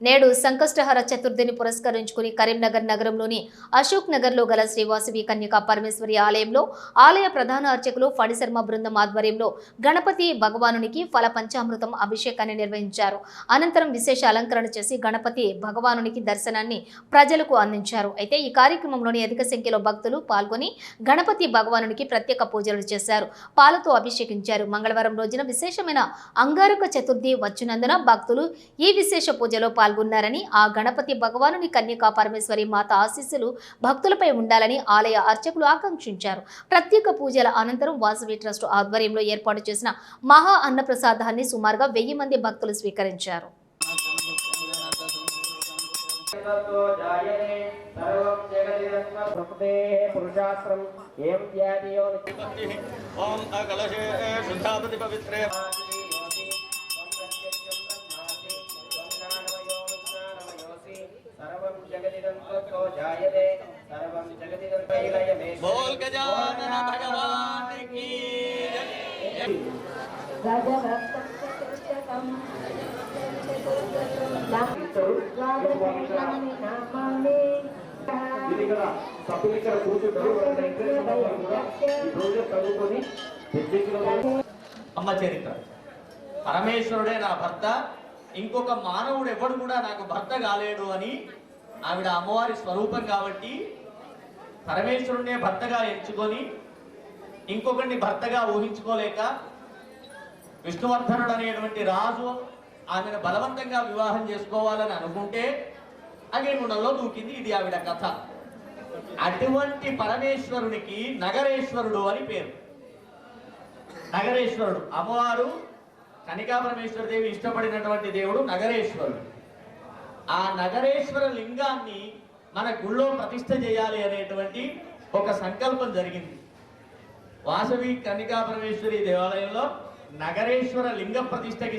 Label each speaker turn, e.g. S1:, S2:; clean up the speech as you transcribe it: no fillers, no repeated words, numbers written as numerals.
S1: నేడు సంకష్టహర చతుర్థిని పురస్కరించుకుని కరీంనగర్ నగరంలోని అశోక్ నగర్లో గల శ్రీవాసవి కన్యకా పరమేశ్వరి ఆలయంలో ఆలయ ప్రధాన అర్చకులు ఫణిశర్మ బృందం ఆధ్వర్యంలో గణపతి భగవానునికి ఫల పంచామృతం అభిషేకాన్ని నిర్వహించారు. అనంతరం విశేష అలంకరణ చేసి గణపతి భగవానునికి దర్శనాన్ని ప్రజలకు అందించారు. అయితే ఈ కార్యక్రమంలోని అధిక సంఖ్యలో భక్తులు పాల్గొని గణపతి భగవానునికి ప్రత్యేక పూజలు చేశారు. పాలతో అభిషేకించారు. మంగళవారం రోజున విశేషమైన అంగారక చతుర్థి వచ్చినందున భక్తులు ఈ విశేష పూజలో పాల్గొన్నారని, ఆ గణపతి భగవానుని కన్యకా పరమేశ్వరి మాత ఆశీస్సులు భక్తులపై ఉండాలని ఆలయ అర్చకులు ఆకాంక్షించారు. ప్రత్యేక పూజల అనంతరం వాసవి ట్రస్ట్ ఆధ్వర్యంలో ఏర్పాటు చేసిన మహా అన్నప్రసాదాన్ని సుమారుగా 1000 మంది భక్తులు స్వీకరించారు.
S2: बोल गजानन भगवान की అమ్మ చరిత్ర. పరమేశ్వరుడే నా భర్త, ఇంకొక మానవుడు ఎవడు కూడా నాకు భర్త కాలేడు అని ఆవిడ అమ్మవారి స్వరూపం కాబట్టి పరమేశ్వరుడే భర్తగా ఎంచుకొని ఇంకొకరిని భర్తగా ఊహించుకోలేక విష్ణువర్ధనుడు అనేటువంటి రాజు ఆమెను బలవంతంగా వివాహం చేసుకోవాలని అనుకుంటే అగ్నిగుండంలో దూకింది. ఇది ఆవిడ కథ. అటువంటి పరమేశ్వరునికి నగరేశ్వరుడు అని పేరు. నగరేశ్వరుడు అమ్మవారు కనికా పరమేశ్వర దేవి ఇష్టపడినటువంటి దేవుడు నగరేశ్వరుడు. ఆ నగరేశ్వర లింగాన్ని మన గుళ్ళో ప్రతిష్ఠ చేయాలి అనేటువంటి ఒక సంకల్పం జరిగింది. వాసవి కనికా పరమేశ్వరి దేవాలయంలో నగరేశ్వర లింగ ప్రతిష్టకి